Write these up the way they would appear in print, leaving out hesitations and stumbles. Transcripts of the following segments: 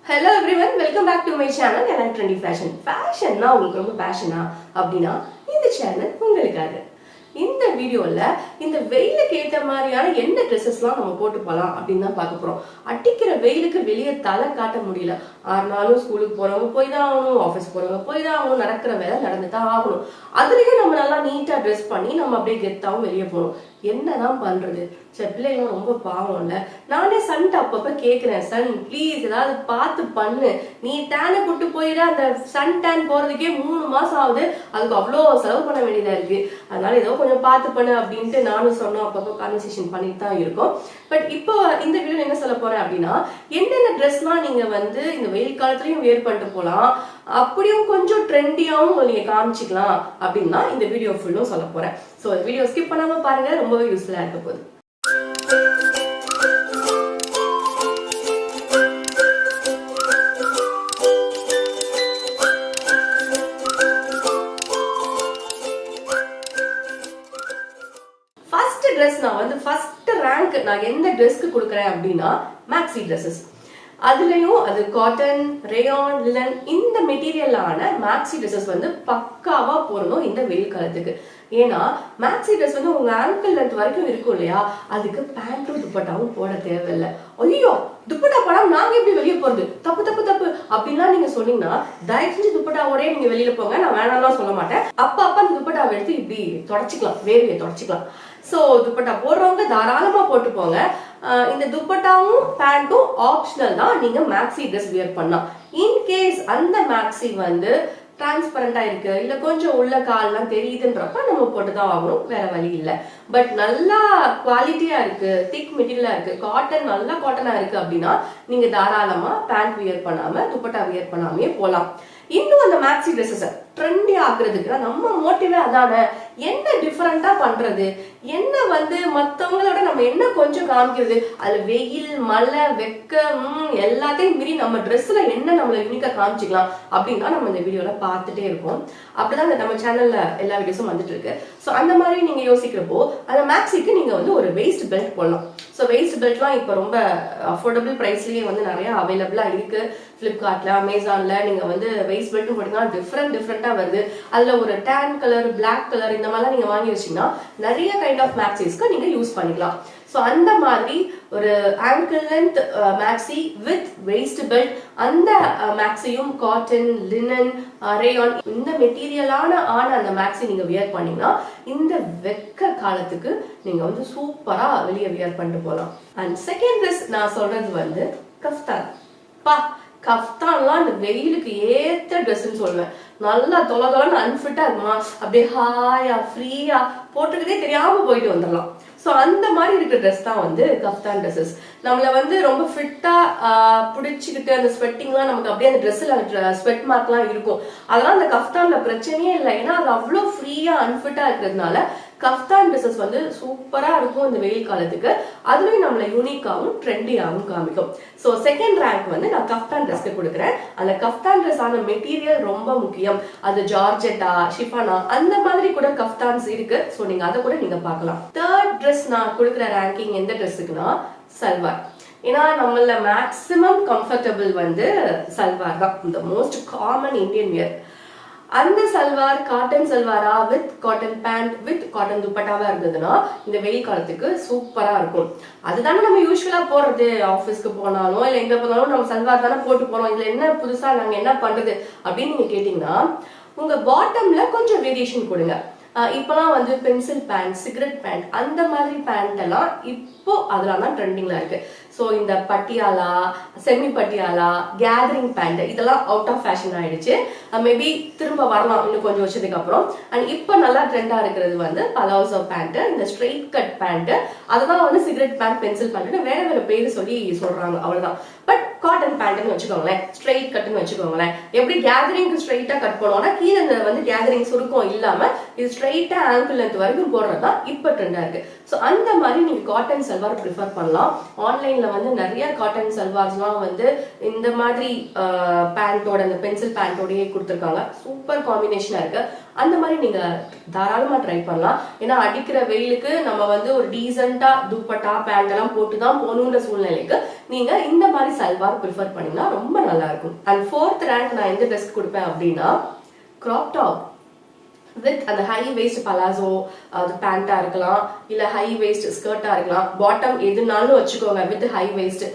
Hello everyone, welcome back to my channel and Trendy Fashion. Fashion na உங்களுக்கு ரொம்ப passion அப்படினா இந்த channel உங்களுக்காக. இந்த வீடியோல இந்த வெயிலுக்கு ஏத்த மாதிரியான என்ன Dresses-லாம் நம்ம போட்டு போலாம் அப்படினு தான் பார்க்க போறோம். அடிக்கிற வெயிலுக்கு வெளிய தலை காட்ட முடியல. ஆனாலும் ஸ்கூலுக்கு போறவங்க போய் தான் ஆகணும், ஆபீஸ் போறவங்க போய் தான் ஆகணும், நடக்கிற வேலை நடந்து தான் ஆகணும். அதுலயே நம்ம நல்லா நீட்டா Dress பண்ணி நம்ம அப்படியே கெத்தாவும் வெளிய போறோம். என்னதான் பண்றது? பிள்ளைங்க ரொம்ப பாவம் இல்ல. நானே சன் அப்பப்ப கேக்குறேன், சன் ப்ளீஸ் ஏதாவது பார்த்து பண்ணு, நீ டேனை கூட்டு போயிட, அந்த சன் டேன் போறதுக்கே 3 மாசம் ஆகுது, அதுக்கு அவ்வளோ செலவு பண்ண வேண்டியதா இருக்கு, அதனால ஏதோ கொஞ்சம் பார்த்து பண்ணு அப்படின்ட்டு நானும் சொன்னோம், அப்பப்போ கான்வர்சேஷன் பண்ணிட்டு தான் இருக்கோம். பட் இப்போ இந்த வீடியோ என்ன சொல்ல போறேன் அப்படின்னா, என்னென்ன ட்ரெஸ்லாம் நீங்க வந்து இந்த வெயில் காலத்துலயும் வேர் பண்ணிட்டு போலாம், அப்படியும் கொஞ்சம் ட்ரெண்டியாவும் நீங்க காமிச்சிக்கலாம் அப்படின்னா இந்த வீடியோ ஃபுல்லும் சொல்ல போறேன். ஸோ வீடியோ ஸ்கிப் பண்ணாம பாருங்க, ரொம்பவே யூஸ்ஃபுல்லா இருக்க போகுது. நான் வந்து ஃபர்ஸ்ட் ரேங்க் நான் எந்த ட்ரெஸ்க்கு கொடுக்குறேன் அப்படின்னா மேக்ஸி ட்ரெஸ்ஸஸ். அதுலயும் அது காட்டன், ரேயான், லினன் இந்த மெட்டீரியலான மேக்ஸி ட்ரெஸ்ஸஸ் வந்து பக்காவா போடணும் இந்த வெயில் காலத்துக்கு. ஏன்னா மேக்ஸி ட்ரெஸ் வந்து உங்க ஆங்கிள் லென்த் வரைக்கும் இருக்கும் இல்லையா, அதுக்கு பேண்ட்டும் துப்பட்டாவும் போட தேவையில்லை. ஐயோ துப்பட்டா படம் நாங்க எப்படி வெளியே போறது, தப்பு தப்பு தப்பு அப்படின்லாம் நீங்க சொன்னீங்கன்னா தயவு செஞ்சு துப்பட்டாவோடய நீங்க வெளியில போங்க, நான் வேணாம்லாம் சொல்ல மாட்டேன். அப்ப அந்த துப்பட்டாவை எடுத்து இப்படி தொடச்சிக்கலாம், வேர்வையை தொடச்சிக்கலாம். சோ துப்பட்டா போடுறவங்க தாராளமா போட்டு போங்க. இந்த துப்பட்டாவும் பேண்டும் ஆப்ஷனல் தான், நீங்க மேக்ஸி ட்ரெஸ் வியர் பண்ணலாம். இன்கேஸ் அந்த மேக்ஸி வந்து டிரான்ஸ்பரண்டா இருக்கு, இல்ல கொஞ்சம் உள்ள கால்லாம் தெரியுதுன்றப்ப நம்ம போட்டுதான் ஆகணும், வேற வழி இல்லை. பட் நல்லா குவாலிட்டியா இருக்கு, திக் மெட்டீரியலா இருக்கு, காட்டன் நல்லா காட்டனா இருக்கு அப்படின்னா நீங்க தாராளமா பேண்ட் வியர் பண்ணாம துப்பட்டா வியர் பண்ணாமே போலாம். இன்னும் அந்த மேக்ஸி ட்ரெஸ்ஸஸ் ட்ரெண்டி ஆக்குறதுக்கு நம்ம மோட்டிவே அதான, என்ன டிஃபரெண்டா பண்றது, என்ன வந்து மத்தவங்களோட நம்ம என்ன கொஞ்சம் காமிக்கிறது, அது வெயில் மழை வெக்கம் எல்லாத்தையும் மீறி நம்ம ட்ரெஸ்ல என்ன நம்மள யூனிக்கா காமிச்சிக்கலாம் அப்படின்னா நம்ம இந்த வீடியோல பார்த்துட்டே இருக்கோம். அப்படிதான் நம்ம சேனல்ல எல்லா வீடியோஸும் வந்துட்டு இருக்கு. ஸோ அந்த மாதிரி நீங்க யோசிக்கிறப்போ அந்த மேக்ஸிக்கு நீங்க வந்து ஒரு வெயிஸ்ட் பெல்ட் போடலாம். ஸோ வெயிஸ்ட் பெல்ட்லாம் இப்போ ரொம்ப அஃபோர்டபுள் ப்ரைஸ்லயே வந்து நிறைய அவைலபிளா இருக்கு. பிளிப்கார்ட்ல, அமேசான்ல நீங்க வந்து வெயிஸ்ட் பெல்ட்டும் போட்டீங்கன்னா டிஃப்ரெண்டா வருது. அதுல ஒரு டேன் கலர், பிளாக் கலர் இந்த மாதிரிலாம் நீங்க வாங்கி வச்சீங்கன்னா நிறைய கைண்ட் ஆஃப் மேக்ஸிஸ்க்கு நீங்க யூஸ் பண்ணிக்கலாம். ஸோ அந்த மாதிரி ஒரு angle length maxi with waist belt, அந்த மேக்ஸியும் காட்டன், லினன், ரேயான் இந்த மெட்டீரியலான அந்த மேக்ஸி நீங்க வியர் பண்ணீங்கன்னா இந்த வெக்க காலத்துக்கு நீங்க வந்து சூப்பரா வெளியே வியர் பண்ணிட்டு போகலாம். அண்ட் செகண்ட் ட்ரெஸ் நான் சொல்றது வந்து கஃப்தான். கஃப்தான்லாம் இந்த வெயிலுக்கு ஏத்த ட்ரெஸ்ன்னு சொல்லுவேன். நல்லா தொலைன்னு அன்ஃபிட்டா இருக்குமா, அப்படியே ஹாயா ஃப்ரீயா போட்டுக்கிட்டே தெரியாம போயிட்டு வந்துடலாம். ஸோ அந்த மாதிரி இருக்கிற ட்ரெஸ் தான் வந்து கஃப்தான் ட்ரெஸ்ஸஸ். நம்மள வந்து ரொம்ப ஃபிட்டா பிடிச்சிக்கிட்டு அந்த ஸ்வெட்டிங்லாம் நமக்கு அப்படியே அந்த ட்ரெஸ்ஸில் ஸ்வெட் மார்க்லாம் இருக்கும். அதெல்லாம் அந்த கஃப்தான்ல பிரச்சனையே இல்லை, ஏன்னா அது அவ்வளோ ஃப்ரீயா அன்ஃபிட்டா இருக்கிறதுனால கஃப்தான் ட்ரெஸ்ஸஸ் வந்து சூப்பரா இருக்கும் இந்த வெயில் காலத்துக்கு. அதுலயும் நம்மள யூனிக்காவும் ட்ரெண்டியாவும் காமிக்கும். ஸோ செகண்ட் ரேங்க் வந்து நான் கஃப்தான் ட்ரெஸ்க்கு கொடுக்குறேன். அந்த கஃப்தான் ட்ரெஸ் ஆன மெட்டீரியல் ரொம்ப முக்கியம். அது ஜார்ஜெட்டா, ஷிஃபானா அந்த மாதிரி கூட கஃப்தான்ஸ் இருக்கு. ஸோ நீங்க அதை கூட நீங்க பார்க்கலாம். தேர்ட் ட்ரெஸ் நான் கொடுக்குற ரேங்கிங் எந்த ட்ரெஸ்ஸுக்குன்னா சல்வார். ஏன்னா நம்மள மேக்சிமம் கம்ஃபர்டபுள் வந்து சல்வார் தான், இந்த மோஸ்ட் காமன் இந்தியன் வியர். அந்த சல்வார் காட்டன் சல்வாரா with cotton pant with cotton துப்பட்டாவா இருந்ததுன்னா இந்த வெயில் காலத்துக்கு சூப்பரா இருக்கும். அதுதானே நம்ம யூஸ்வலா போடுறது, ஆஃபீஸ்க்கு போனாலும் இல்லை எங்க போனாலும் நம்ம சல்வார் தானே போட்டு போறோம். இதுல என்ன புதுசா நாங்க என்ன பண்றது அப்படின்னு நீங்க கேட்டீங்கன்னா உங்க பாட்டம்ல கொஞ்சம் வேரியேஷன் கொடுங்க. இப்பெல்லாம் வந்து பென்சில் பேண்ட், சிகரெட் பேண்ட் அந்த மாதிரி பேண்ட் எல்லாம் இப்போ அதெல்லாம் தான் ட்ரெண்டிங்ல இருக்கு. ஸோ இந்த Patiala, semi Patiala, gathering pant இதெல்லாம் அவுட் ஆஃப் ஃபேஷன் ஆயிடுச்சு. மேபி திரும்ப வரலாம் இன்னும் கொஞ்சம் வருஷத்துக்கு அப்புறம். அண்ட் இப்போ நல்லா ட்ரெண்டா இருக்கிறது வந்து பலாசோ பேண்ட், இந்த ஸ்ட்ரெயிட் கட் பேண்ட், அதெல்லாம் வந்து சிகரெட் பேண்ட், பென்சில் பேண்ட் வேற வேற பேரு சொல்லி சொல்றாங்க, அவ்வளவுதான். பட் காட்டன் பேண்ட்னு வச்சுக்கோங்களேன், ஸ்ட்ரெயிட் கட்னு வச்சுக்கோங்களேன். எப்படி கேதரிங்க்கு ஸ்ட்ரெயிட்டா கட் பண்ணுவோம்னா கீழே வந்து கேதரிங் சுருக்கம் இல்லாம இது ஸ்ட்ரெயிட்டா ஆங்கிள் லென்த் வரைக்கும் போடுறதுதான் இப்போ ட்ரெண்டா இருக்கு. ஸோ அந்த மாதிரி நீங்க காட்டன் சல்வார் ப்ரிஃபர் பண்ணலாம். ஆன்லைன்ல வந்து நிறைய காட்டன் சல்வார்ஸ்லாம் வந்து இந்த மாதிரி பேண்டோட, இந்த பென்சில் பேண்டோடயே கொடுத்துருக்காங்க. சூப்பர் காம்பினேஷனா இருக்கு. அந்த மாதிரி நீங்க தாராளமா ட்ரை பண்ணலாம். ஏன்னா அடிக்கிற வெயிலுக்கு நம்ம வந்து ஒரு டீசெண்டா துப்பட்டா பேண்ட் எல்லாம் போட்டுதான் போகணுன்ற சூழ்நிலைக்கு நீங்க இந்த மாதிரி சல்வார் ப்ரிஃபர் பண்ணீங்கன்னா ரொம்ப நல்லா இருக்கும். அண்ட் 4th ரேங்க் நான் எந்த ட்ரெஸ் கொடுப்பேன் அப்படின்னா கிராப் டாப் வித் அந்த ஹை வேஸ்ட் பலாசோ, அது பேண்டா இருக்கலாம், இல்ல ஹை வேஸ்ட் ஸ்கர்ட்டா இருக்கலாம், பாட்டம் எதுனாலும் வச்சுக்கோங்க வித் ஹை வேஸ்ட்.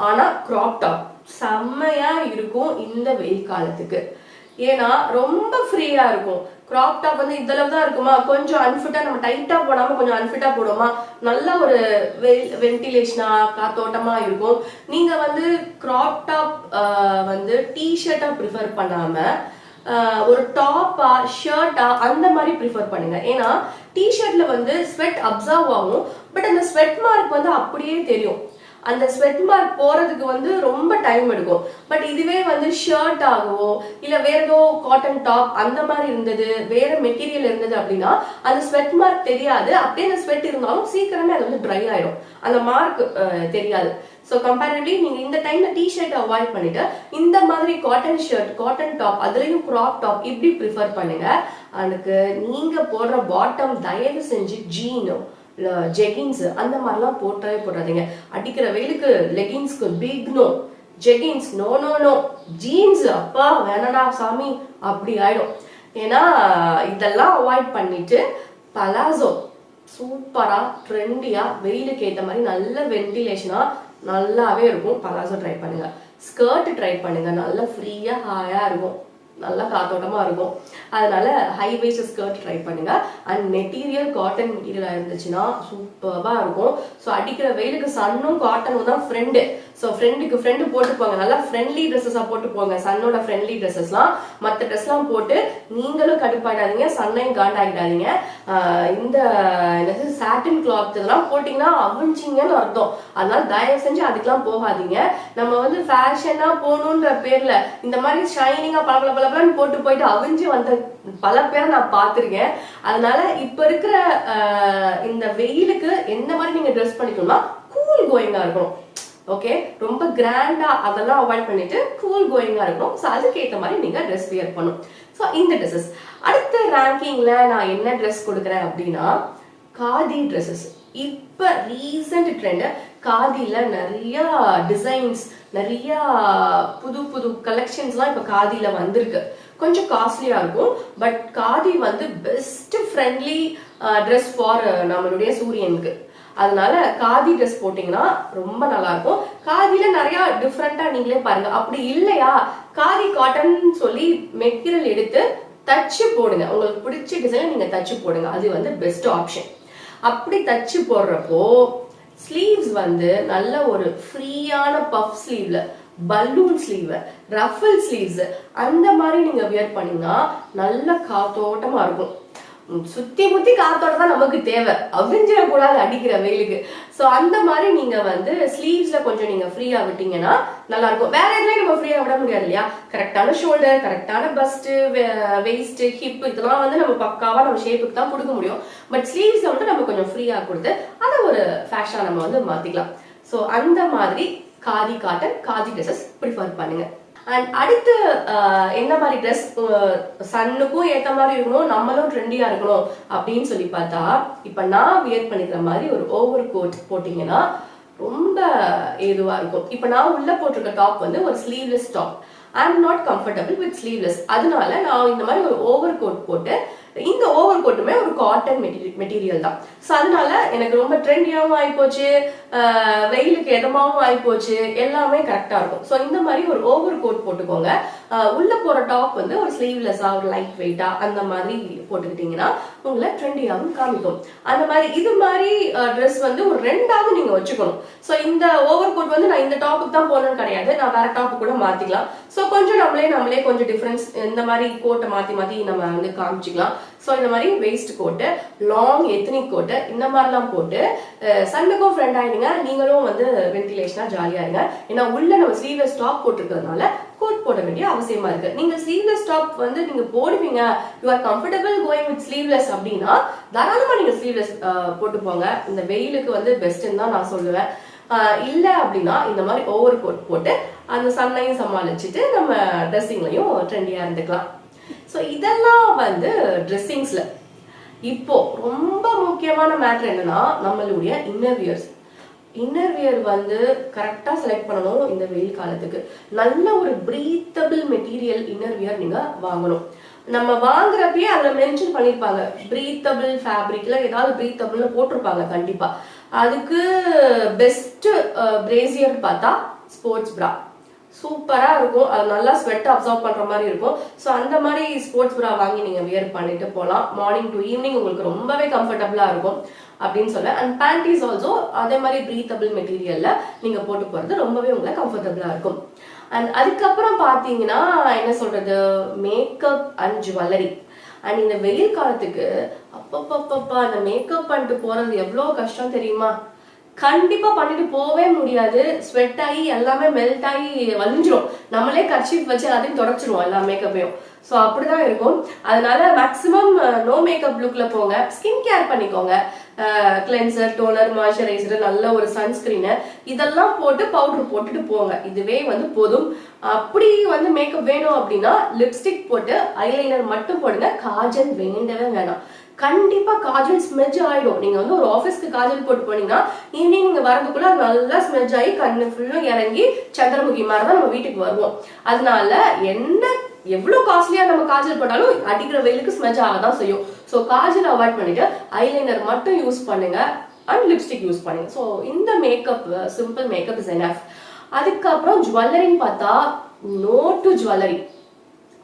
ஆனா கிராப் டாப் செம்மையா இருக்கும் இந்த வெயில் காலத்துக்கு. ஏன்னா ரொம்ப ஃப்ரீயா இருக்கும். கிராப் டாப் வந்து இதளவு தான் இருக்குமா, கொஞ்சம் அன்ஃபிட்டா நம்ம டைட்டா போடாம கொஞ்சம் அன்ஃபிட்டா போடுவோமா, நல்ல ஒரு வென்டிலேஷனா காத்தோட்டமா இருக்கும். நீங்க வந்து கிராப் டாப் வந்து டிஷர்ட்டா ப்ரிஃபர் பண்ணாம ஒரு டாப்பா ஷர்ட்டா அந்த மாதிரி ப்ரிஃபர் பண்ணுங்க. ஏன்னா டிஷர்ட்ல வந்து ஸ்வெட் அப்சர்வ் ஆகும், பட் அந்த ஸ்வெட் மார்க் வந்து அப்படியே தெரியும். அந்த ஸ்வெட் மார்க் போறதுக்கு வந்து ரொம்ப டைம் எடுக்கும். பட் இதுவே வந்து ஷர்ட் ஆகவோ இல்ல வேற ஏதோ காட்டன் டாப் அந்த மாதிரி இருந்தது, வேற மெட்டீரியல் இருந்தது அப்படின்னா அந்த ஸ்வெட் மார்க் தெரியாது. அப்படியே அந்த ஸ்வெட் இருந்தாலும் சீக்கிரமே அது வந்து ட்ரை ஆயிடும், அந்த மார்க் தெரியாது. ஸோ கம்பேரிட்டிவ்லி நீங்க இந்த டைம்ல டிஷர்ட் அவாய்ட் பண்ணிட்டு இந்த மாதிரி காட்டன் ஷர்ட், காட்டன் டாப், அதுலயும் கிராப் டாப் இப்படி ப்ரிஃபர் பண்ணுங்க. அதுக்கு நீங்க போடுற பாட்டம் தயவு செஞ்சு ஜீனோ ஜெகின்ஸ் அந்த மாதிரிலாம் போட்டவே போடாதீங்க. அடிக்கிற வெயிலுக்கு லெகின்ஸ்க்கு big no, jeggings no no no, jeans அப்பா வேணடா சாமி அப்படி ஆயிடும். ஏன்னா இதெல்லாம் அவாய்ட் பண்ணிட்டு பலாசோ சூப்பரா ட்ரெண்டியா வெயிலுக்கு ஏற்ற மாதிரி நல்ல வென்டிலேஷனா நல்லாவே இருக்கும். பலாசோ ட்ரை பண்ணுங்க. ஸ்கர்ட் ட்ரை பண்ணுங்க, நல்லா ஃப்ரீயா ஹாயா இருக்கும், நல்லா காத்தோட்டமா இருக்கும். அதனால ஹை வேஸ்ட் ஸ்கர்ட் ட்ரை பண்ணுங்க. அண்ட் மெட்டீரியல் காட்டன் மெட்டீரியலா இருந்துச்சுன்னா சூப்பரா இருக்கும். ஸோ அடிக்கிற வெயிலுக்கு சன்னும் காட்டனும் தான் ஃப்ரெண்டு. ஸோ ஃப்ரெண்டுக்கு ஃப்ரெண்டு போட்டு போங்க, நல்லா ஃப்ரெண்ட்லி ட்ரெஸ்ஸஸா போட்டு போங்க. சன்னோட ஃப்ரெண்ட்லி ட்ரெஸ்ஸஸ்லாம் மற்ற ட்ரெஸ்லாம் போட்டு நீங்களும் கடுப்பாயிடாதீங்க, சன்னையும் காண்டாகிடாதீங்க. இந்த என்னது சாட்டின் கிளாத் இதெல்லாம் போட்டிங்கன்னா அவிஞ்சிங்கன்னு அர்த்தம். அதனால தயவு செஞ்சு அதுக்கெல்லாம் போகாதீங்க. நம்ம வந்து ஃபேஷனா போகணுன்ற பேர்ல இந்த மாதிரி ஷைனிங்கா பளபளன்னு போட்டு போயிட்டு அவிஞ்சு வந்த பல பேரை நான் பார்த்திருக்கேன். அதனால இப்ப இருக்கிற இந்த வெயிலுக்கு எந்த மாதிரி நீங்க ட்ரெஸ் பண்ணிக்கணும்னா கூல் கோயிங்கா இருக்கணும். ஓகே, ரொம்ப கிராண்டா அதெல்லாம் அவாய்ட் பண்ணிட்டு கூல் கோயிங்கா இருக்கணும். ஸோ அதுக்கு ஏற்ற மாதிரி நீங்க ட்ரெஸ் வியர் பண்ணும். ஸோ இந்த ட்ரெஸ்ஸஸ் அடுத்த ரேங்கிங்ல நான் என்ன ட்ரெஸ் கொடுக்குறேன் அப்படின்னா காதி ட்ரெஸ்ஸஸ். இப்ப ரீசன்ட் ட்ரெண்ட் காதில நிறைய டிசைன்ஸ், நிறைய புது புது கலெக்ஷன்ஸ்லாம் இப்ப காதில வந்திருக்கு. கொஞ்சம் காஸ்ட்லியா இருக்கும், பட் காதி வந்து பெஸ்ட் ஃப்ரெண்ட்லி ட்ரெஸ் ஃபார் நம்மளுடைய சூரியனுக்கு. அதனால காதி ட்ரெஸ் போட்டீங்கன்னா ரொம்ப நல்லா இருக்கும். காதில நிறைய டிஃப்ரெண்டா நீங்களே பாருங்க. அப்படி இல்லையா காதி காட்டன் சொல்லி மெட்டீரியல் எடுத்து தச்சு போடுங்க. உங்களுக்கு பிடிச்ச டிசைன் நீங்க தச்சு போடுங்க, அது வந்து பெஸ்ட் ஆப்ஷன். அப்படி தச்சு போடுறப்போ ஸ்லீவ்ஸ் வந்து நல்ல ஒரு ஃப்ரீயான பஃப் ஸ்லீவ்ல, பலூன் ஸ்லீவ், ரஃபிள் ஸ்லீவ்ஸ் அந்த மாதிரி நீங்க வியர் பண்ணீங்கன்னா நல்ல காத்தோட்டமா இருக்கும். சுத்தி முத்தி காத்தோட தான் நமக்கு தேவை, அவிஞ்சிடக்கூடாது அடிக்கிற வெயிலுக்கு. ஸோ அந்த மாதிரி நீங்க வந்து ஸ்லீவ்ஸ்ல கொஞ்சம் நீங்க ஃப்ரீயா விட்டீங்கன்னா நல்லா இருக்கும். வேற எதுலையும் நம்ம ஃப்ரீயா விட முடியாது இல்லையா? கரெக்டான ஷோல்டர், கரெக்டான பஸ்ட், வெயிஸ்ட், ஹிப் இதெல்லாம் வந்து நம்ம பக்காவா நம்ம ஷேப்புக்கு தான் கொடுக்க முடியும். பட் ஸ்லீவ்ஸ் வந்து நம்ம கொஞ்சம் ஃப்ரீயா கொடுத்து அதை ஒரு ஃபேஷனா நம்ம வந்து மாத்திக்கலாம். ஸோ அந்த மாதிரி khadi cotton khadi dresses prefer பண்ணுங்க. அண்ட் அடுத்து என்ன மாதிரி ட்ரெஸ் சன்னுக்கும் ஏத்த மாதிரி இருக்கணும், நம்மளும் ட்ரெண்டியா இருக்கணும் அப்படின்னு சொல்லி பார்த்தா இப்ப நான் வியர் பண்ணிக்கிற மாதிரி ஒரு ஓவர் கோட் போட்டீங்கன்னா ரொம்ப ஏதுவா இருக்கும். இப்ப நான் உள்ள போட்டிருக்க டாப் வந்து ஒரு sleeveless top. I am not comfortable with sleeveless. அதனால நான் இந்த மாதிரி ஒரு ஓவர் கோட் போட்டு, இந்த ஓவர் கோட்டுமே ஒரு காட்டன் மெட்டீரியல் தான். ஸோ அதனால எனக்கு ரொம்ப ட்ரெண்டியாகவும் ஆயிப்போச்சு, வெயிலுக்கு எதமாவும் ஆயிப்போச்சு, எல்லாமே கரெக்டா இருக்கும். ஸோ இந்த மாதிரி ஒரு ஓவர் கோட் போட்டுக்கோங்க. உள்ள போற டாப் வந்து ஒரு ஸ்லீவ்லெஸ்ஸா, ஒரு லைட் வெயிட்டா அந்த மாதிரி போட்டுக்கிட்டீங்கன்னா உங்களை ட்ரெண்டியாகவும் காமிக்கும். அந்த மாதிரி இது மாதிரி ட்ரெஸ் வந்து ஒரு ரெண்டாவது நீங்க வச்சுக்கணும். ஸோ இந்த ஓவர் கோட் வந்து நான் இந்த டாப்புக்கு தான் போகணும்னு கிடையாது, நான் வேற டாப்பு கூட மாத்திக்கலாம். ஸோ கொஞ்சம் நம்மளே கொஞ்சம் டிஃபரன்ஸ் இந்த மாதிரி கோட்டை மாத்தி நம்ம வந்து காமிச்சிக்கலாம். ஸோ இந்த மாதிரி வெயிஸ்ட் கோட்டு, லாங் எத்னிக் கோட்டு இந்த மாதிரிலாம் போட்டு சன்னுக்கும் ஃப்ரெண்ட் ஆயிடுங்க, நீங்களும் வந்து வென்டிலேஷனா ஜாலியா இருங்க. ஏன்னா உள்ள நம்ம ஸ்லீவ்லெஸ் டாப் போட்டிருக்கிறதுனால கோட் போட வேண்டிய அவசியமா இருக்கு. நீங்க ஸ்லீவ்லெஸ் டாப் வந்து நீங்க போடுவீங்க, you are comfortable going with sleeveless அப்படின்னா தாராளமா நீங்க ஸ்லீவ்லெஸ் போட்டு போங்க. இந்த வெயிலுக்கு வந்து பெஸ்ட்ன்னு தான் நான் சொல்லுவேன். இல்ல அப்படின்னா இந்த மாதிரி ஓவர் கோட் போட்டு அந்த சன்னையும் சமாளிச்சுட்டு நம்ம ட்ரெஸ்ஸிங்லையும் ட்ரெண்டியா இருந்துக்கலாம். ஸோ இதெல்லாம் வந்து ட்ரெஸ்ஸிங்ஸ்ல. இப்போ ரொம்ப முக்கியமான மேட்டர் என்னன்னா நம்மளுடைய இன்னர்வியர் வந்து கரெக்டா செலக்ட் பண்ணணும். இந்த வெயில் காலத்துக்கு நல்ல ஒரு பிரீத்தபிள் மெட்டீரியல் இன்னர்வியர் நீங்க வாங்கணும். நம்ம வாங்குறப்பயே அதுல மென்ஷன் பண்ணிருப்பாங்க பிரீத்தபிள் ஃபேப்ரிக்ல ஏதாவது பிரீத்தபிள்னு போட்டிருப்பாங்க கண்டிப்பா. அதுக்கு பெஸ்ட் பிரேசியர் பார்த்தா ஸ்போர்ட்ஸ் பிரா சூப்பரா இருக்கும். அது நல்லா ஸ்வெட் அப்சர்வ் பண்ற மாதிரி இருக்கும். ஸோ அந்த மாதிரி ஸ்போர்ட்ஸ் பிரா வாங்கி நீங்க வியர் பண்ணிட்டு போகலாம். மார்னிங் டு ஈவினிங் உங்களுக்கு ரொம்பவே கம்ஃபர்டபுளா இருக்கும் அப்படின்னு சொல்ல. அண்ட் பேண்டீஸ் ஆல்சோ அதே மாதிரி பிரீத்தபிள் மெட்டீரியல்ல நீங்க போட்டு போறது ரொம்பவே உங்களுக்கு கம்ஃபர்டபுளா இருக்கும். அண்ட் அதுக்கப்புறம் பாத்தீங்கன்னா என்ன சொல்றது, மேக்கப் அண்ட் ஜுவல்லரி. அண்ட் இந்த வெயில் காலத்துக்கு அப்பப்பப்பா அந்த மேக்கப் பண்ணிட்டு போறது எவ்வளவு கஷ்டம் தெரியுமா? கண்டிப்பா பண்ணிட்டு போவே முடியாது. ஸ்வெட் ஆகி எல்லாமே மெல்ட் ஆகி வலிஞ்சிரும். நம்மளே கர்ச்சீஃப் வச்சு அதையும் தொடச்சிருவோம் எல்லா மேக்கப்பையும். ஸோ அப்படிதான் இருக்கும். அதனால மேக்சிமம் நோ மேக்கப் லுக்ல போங்க. ஸ்கின் கேர் பண்ணிக்கோங்க. கிளென்சர், டோனர், மாய்ஸ்சரைசர், நல்ல ஒரு சன்ஸ்கிரீனு இதெல்லாம் போட்டு பவுடர் போட்டுட்டு போங்க. இதுவே வந்து போதும். அப்படி வந்து மேக்கப் வேணும் அப்படின்னா லிப்ஸ்டிக் போட்டு ஐலைனர் மட்டும் போடுங்க. காஜல் வேண்டவே வேணாம். கண்டிப்பா காஜல் ஸ்மெஜ் ஆயிடும். நீங்க வந்து ஒரு ஆபீஸ்க்கு காஜல் போட்டு போனீங்கன்னா ஈவினிங் நீங்க வரதுக்குள்ள நல்லா ஸ்மெஜ் ஆகி கண்ணு ஃபுல்லும் இறங்கி சந்திரமுகி மாதிரி தான் நம்ம வீட்டுக்கு வருவோம். அதனால என்ன எவ்வளவு காஸ்ட்லியா நம்ம காஜல் போட்டாலும் அடிக்கிற வெயிலுக்கு ஸ்மெஜ் ஆகதான் செய்யும். ஸோ காஜல் அவாய்ட் பண்ணிட்டு ஐலைனர் மட்டும் யூஸ் பண்ணுங்க அண்ட் லிப்ஸ்டிக் யூஸ் பண்ணுங்க. ஸோ இந்த makeup simple makeup is enough. அதுக்கப்புறம் ஜுவல்லரின்னு பார்த்தா நோ டு ஜுவல்லரி.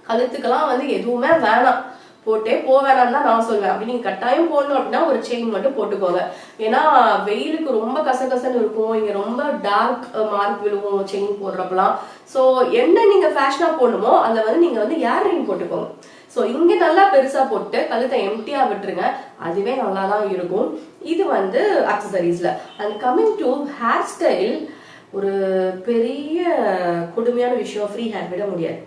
கழுத்துக்கெல்லாம் வந்து எதுவுமே வேணாம், போட்டே போவேணான்னு தான் நான் சொல்வேன். அப்படி நீங்க கட்டாயம் போடணும் அப்படின்னா ஒரு செயின் மட்டும் போட்டுக்கோங்க. ஏன்னா வெயிலுக்கு ரொம்ப கசகசன்னு இருக்கும். இங்க ரொம்ப டார்க் மார்க் விழுவும் செயின் போடுறப்பலாம். ஸோ என்ன நீங்க ஃபேஷனா போடணுமோ அதை வந்து நீங்க வந்து இயர்ரிங் போட்டுக்கோங்க. ஸோ இங்க நல்லா பெருசா போட்டு கழுத்தை எம்டியா விட்டுருங்க. அதுவே நல்லா தான் இருக்கும். இது வந்து அக்சசரிஸ்ல. And coming to hair style, ஒரு பெரிய கொடுமையான விஷயம் ஃப்ரீ ஹேர் விட முடியாது.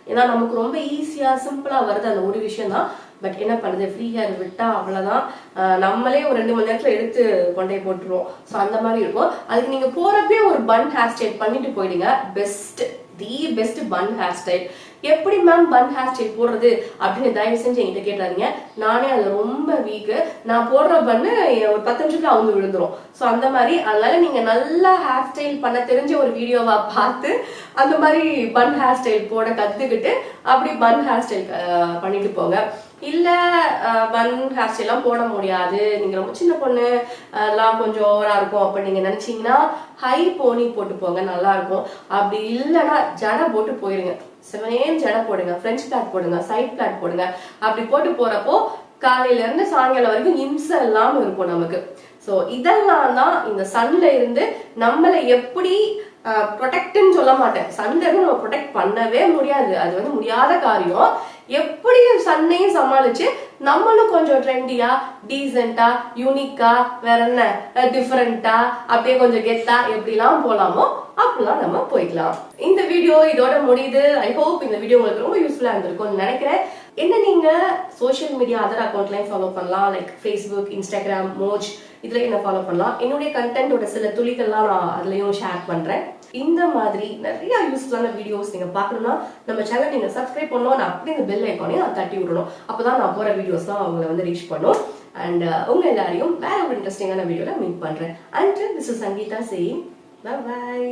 ஏன்னா நமக்கு ரொம்ப ஈஸியா சிம்பிளா வருது அந்த ஒரு விஷயம் தான். பட் என்ன பண்ணுது, ஃப்ரீ ஹேர் விட்டா அவ்வளவுதான். நம்மளே ஒரு 2 மணி நேரத்துல எடுத்து கொண்டே போட்டுருவோம். ஸோ அந்த மாதிரி இருக்கும். அதுக்கு நீங்க போறப்பே ஒரு பன் ஹேர் ஸ்டைல் பண்ணிட்டு போயிடுங்க. The best bun hair style. எப்படி மேம் பன் ஹேர் ஸ்டைல் போடுறது அப்படின்னு தயவு செஞ்சு என்கிட்ட கேட்டாதீங்க. நானே அதுல ரொம்ப வீக்கு. நான் போடுற பண்ணு ஒரு 10 நிமிஷத்துல அவங்க விழுந்துரும். ஸோ அந்த மாதிரி அதனால நீங்க நல்லா ஹேர் ஸ்டைல் பண்ண தெரிஞ்ச ஒரு வீடியோவா பார்த்து அந்த மாதிரி பன் ஹேர் ஸ்டைல் போட கத்துக்கிட்டு அப்படி பன் ஹேர் ஸ்டைல் பண்ணிட்டு போங்க. இல்ல பன் ஹேர் ஸ்டைல் எல்லாம் போட முடியாது, நீங்க ரொம்ப சின்ன பொண்ணு எல்லாம் கொஞ்சம் ஓவரா இருக்கும் அப்ப நீங்க நினைச்சீங்கன்னா ஹை போனி போட்டு போங்க, நல்லா இருக்கும். அப்படி இல்லைன்னா ஜடை போட்டு போயிருங்க. 7 ஜடை போடுங்க, ஃப்ரெஞ்ச் பிளாட் போடுங்க, சைட் பிளாட் போடுங்க. அப்படி போட்டு போறப்போ காலையில இருந்து சாயங்காலம் வரைக்கும் இம்சை இல்லாம இருக்கும் நமக்கு. சோ இதெல்லாம் தான் இந்த சன்ல இருந்து நம்மளை எப்படி ப்ரொடெக்ட்னு சொல்ல மாட்டேன். சன்ல இருந்து நம்ம ப்ரொடெக்ட் பண்ணவே முடியாது, அது வந்து முடியாத காரியம். எப்படி சன்னையும் சமாளிச்சு நம்மளும் கொஞ்சம் ட்ரெண்டியா, டீசென்டா, யூனிக்கா, வேற என்ன டிஃபரெண்டா, அப்படியே கொஞ்சம் கெத்தா எப்படிலாம் போலாமோ அப்படிலாம் நம்ம போய்க்கலாம். இந்த வீடியோ இதோட முடியுது. ஐ ஹோப் இந்த வீடியோ உங்களுக்கு ரொம்ப யூஸ்ஃபுல்லா இருந்திருக்கும்னு நினைக்கிறேன். என்ன நீங்க சோஷியல் மீடியா அதர் அக்கௌண்ட்லயும் ஃபாலோ பண்ணலாம், லைக் ஃபேஸ்புக், இன்ஸ்டாகிராம், மோஜ், இதுல என்ன ஃபாலோ பண்ணலாம். என்னுடைய கண்டென்ட்டோட சில துளிகள்லாம் நான் அதுலயும் ஷேர் பண்றேன். இந்த மாதிரி நிறைய யூஸ்ஃபுல்லான வீடியோஸ் நீங்க பார்க்கணும்னா நம்ம சேனல் நீங்க சப்ஸ்கிரைப் பண்ணணும். நான் அப்படியே இந்த பெல் ஐக்கானையும் நான் தட்டி விடணும். அப்பதான் நான் போற வீடியோஸ்லாம் அவங்களை வந்து ரீச் பண்ணும். அண்ட் உங்க எல்லாரையும் வேற ஒரு இன்ட்ரெஸ்டிங்கான வீடியோல மீட் பண்றேன். And this is Sangeetha saying bye by.